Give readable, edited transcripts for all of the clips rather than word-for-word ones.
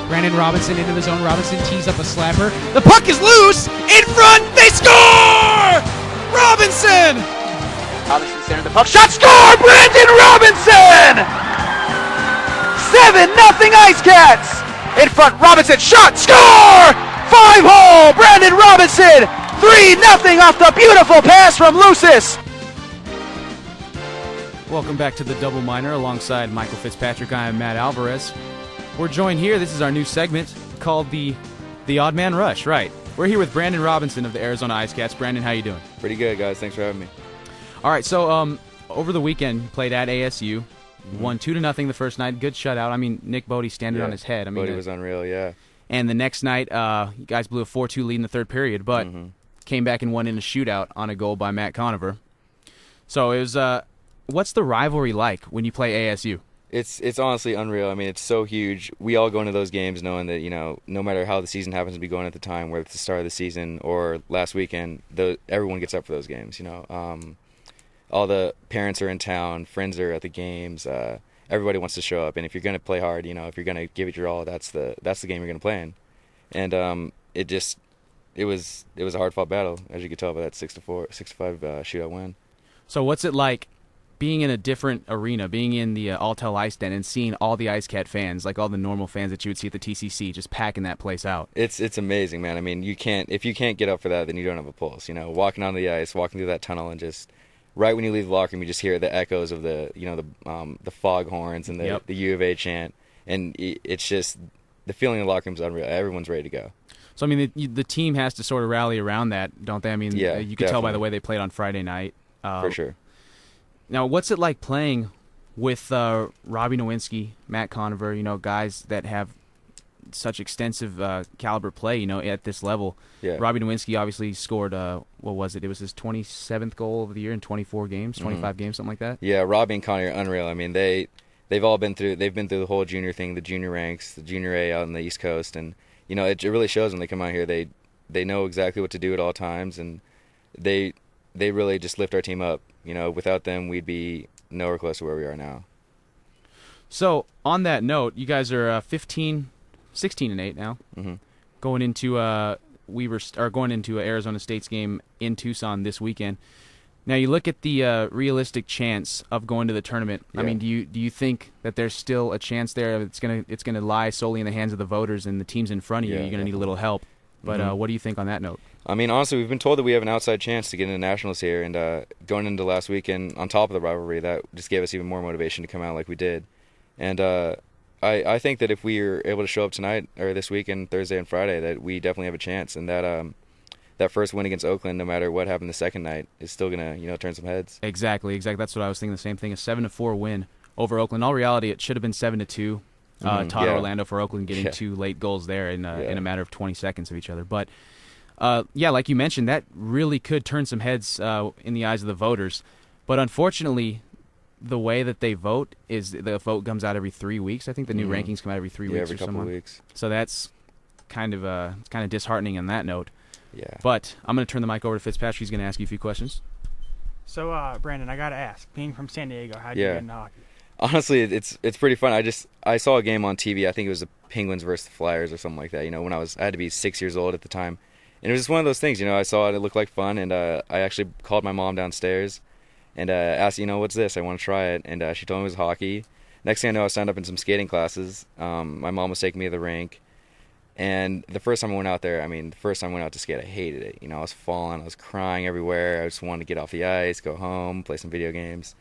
Brandon Robinson into the zone. Robinson tees up a slapper. The puck is loose! In front! They score! Robinson! Robinson centered the puck. Shot, score! Brandon Robinson! 7-0 Icecats! In front, Robinson, shot, score! 5-hole, Brandon Robinson! 3-0 off the beautiful pass from Lucis. Welcome back to the Double Minor alongside Michael Fitzpatrick. I am Matt Alvarez. We're joined here. This is our new segment called the Odd Man Rush. Right. We're here with Brandon Robinson of the Arizona Icecats. Brandon, how you doing? Pretty good, guys. Thanks for having me. All right. So over the weekend, you played at ASU. Won 2-0 the first night. Good shutout. I mean, Nick Bodie standing on his head. I mean, Bodie was unreal. Yeah. And the next night, you guys blew a 4-2 lead in the third period, but came back and won in a shootout on a goal by Matt Conover. So it was. What's the rivalry like when you play ASU? It's honestly unreal. I mean, it's so huge. We all go into those games knowing that, no matter how the season happens to be going at the time, whether it's the start of the season or last weekend, everyone gets up for those games. All the parents are in town, friends are at the games. Everybody wants to show up, and if you're going to play hard, if you're going to give it your all, that's the game you're going to play in. And it was a hard-fought battle, as you could tell by that 6-5 shootout win. So what's it like being in a different arena, being in the Alltel Ice Den and seeing all the IceCat fans, like all the normal fans that you would see at the TCC, just packing that place out? It's amazing, man. I mean, if you can't get up for that, then you don't have a pulse. Walking on the ice, walking through that tunnel, and just right when you leave the locker room, you just hear the echoes of the fog horns and the U of A chant, and it's just the feeling in the locker room is unreal. Everyone's ready to go. So I mean, the team has to sort of rally around that, don't they? I mean, you could tell by the way they played on Friday night. For sure. Now, what's it like playing with Robbie Nowinski, Matt Conover, guys that have such extensive caliber play, at this level? Yeah. Robbie Nowinski obviously scored, what was it? It was his 27th goal of the year in 24 games, 25 games, something like that? Yeah, Robbie and Connie are unreal. I mean, they've all been through the whole junior thing, the junior ranks, the junior A out on the East Coast, and, it really shows when they come out here. They know exactly what to do at all times, and they really just lift our team up. Without them, we'd be nowhere close to where we are now. So, on that note, you guys are 16-8 now. Going into going into Arizona State's game in Tucson this weekend. Now, you look at the realistic chance of going to the tournament. Yeah. I mean, do you think that there's still a chance there? It's gonna lie solely in the hands of the voters and the teams in front of you. You're gonna need a little help. But what do you think on that note? I mean, honestly, we've been told that we have an outside chance to get into nationals here, and going into last weekend, on top of the rivalry, that just gave us even more motivation to come out like we did. And I think that if we are able to show up tonight or this weekend, Thursday and Friday, that we definitely have a chance, and that first win against Oakland, no matter what happened the second night, is still gonna turn some heads. Exactly. That's what I was thinking. The same thing. A 7-4 win over Oakland. In all reality, it should have been 7-2. Orlando for Oakland getting two late goals there in a matter of 20 seconds of each other. But like you mentioned, that really could turn some heads in the eyes of the voters. But unfortunately, the way that they vote is the vote comes out every 3 weeks. I think the new rankings come out every 3 weeks every couple of weeks. So that's kind of disheartening on that note. Yeah. But I'm going to turn the mic over to Fitzpatrick. He's going to ask you a few questions. So, Brandon, I got to ask, being from San Diego, how did you get into hockey? Honestly, it's pretty fun. I saw a game on TV. I think it was the Penguins versus the Flyers or something like that. When I had to be 6 years old at the time, and it was just one of those things. I saw it. It looked like fun, and I actually called my mom downstairs and asked, what's this? I want to try it, and she told me it was hockey. Next thing I know, I signed up in some skating classes. My mom was taking me to the rink, and the first time I went out to skate, I hated it. I was falling, I was crying everywhere. I just wanted to get off the ice, go home, play some video games.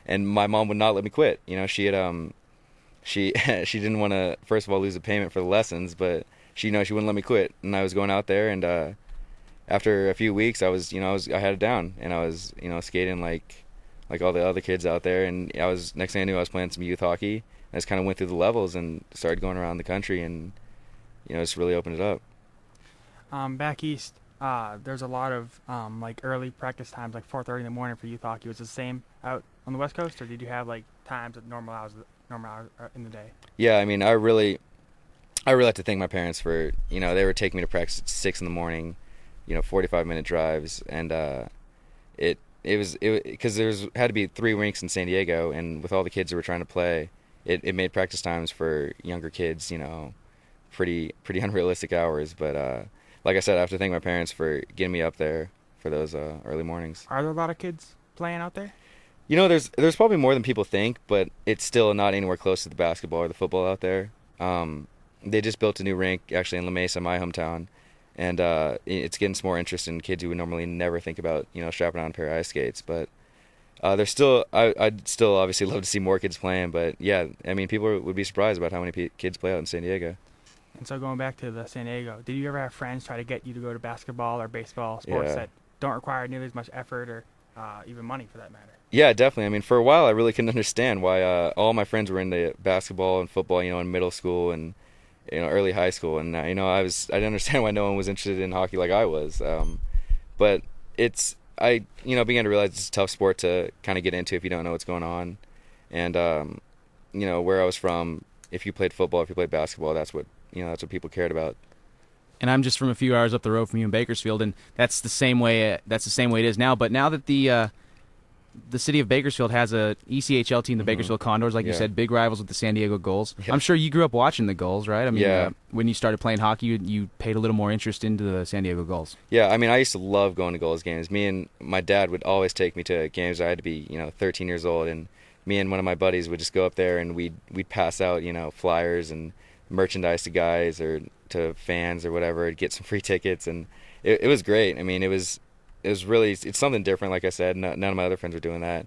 And my mom would not let me quit. She had she didn't want to, first of all, lose the payment for the lessons, but she wouldn't let me quit. And I was going out there, and after a few weeks, I had it down, and I was skating like all the other kids out there. And next thing I knew, I was playing some youth hockey. I just kind of went through the levels and started going around the country, and just really opened it up. Back east, there's a lot of early practice times, like 4:30 in the morning for youth hockey. Was it the same out on the West Coast, or did you have times at normal hours in the day? Yeah, I mean, I really like to thank my parents for they were taking me to practice at 6 in the morning, 45-minute drives, and it was because had to be 3 rinks in San Diego, and with all the kids who were trying to play, it made practice times for younger kids pretty unrealistic hours. But like I said, I have to thank my parents for getting me up there for those early mornings. Are there a lot of kids playing out there? You know, there's probably more than people think, but it's still not anywhere close to the basketball or the football out there. They just built a new rink actually in La Mesa, my hometown, and it's getting some more interest in kids who would normally never think about, you know, strapping on a pair of ice skates. But there's still, I'd still obviously love to see more kids playing. But yeah, I mean, people would be surprised about how many kids play out in San Diego. And so going back to the San Diego, did you ever have friends try to get you to go to basketball or baseball, sports that don't require nearly as much effort or even money for that matter? Yeah, definitely. I mean, for a while, I really couldn't understand why all my friends were into basketball and football, you know, in middle school and, you know, early high school. And, you know, I didn't understand why no one was interested in hockey like I was. But I began to realize it's a tough sport to kind of get into if you don't know what's going on. And, you know, where I was from, if you played football, if you played basketball, that's what people cared about. And I'm just from a few hours up the road from you in Bakersfield, and that's the same way it is now. But now that the city of Bakersfield has a ECHL team, the Bakersfield Condors, like you said, big rivals with the San Diego Gulls. Yeah. I'm sure you grew up watching the Gulls, right? I mean, when you started playing hockey, you paid a little more interest into the San Diego Gulls. Yeah, I mean, I used to love going to Gulls games. Me and my dad would always take me to games. I had to be, 13 years old, and me and one of my buddies would just go up there and we'd pass out, flyers and merchandise to guys or to fans or whatever, get some free tickets, and it was great. I mean, it's something different. Like I said, none of my other friends were doing that.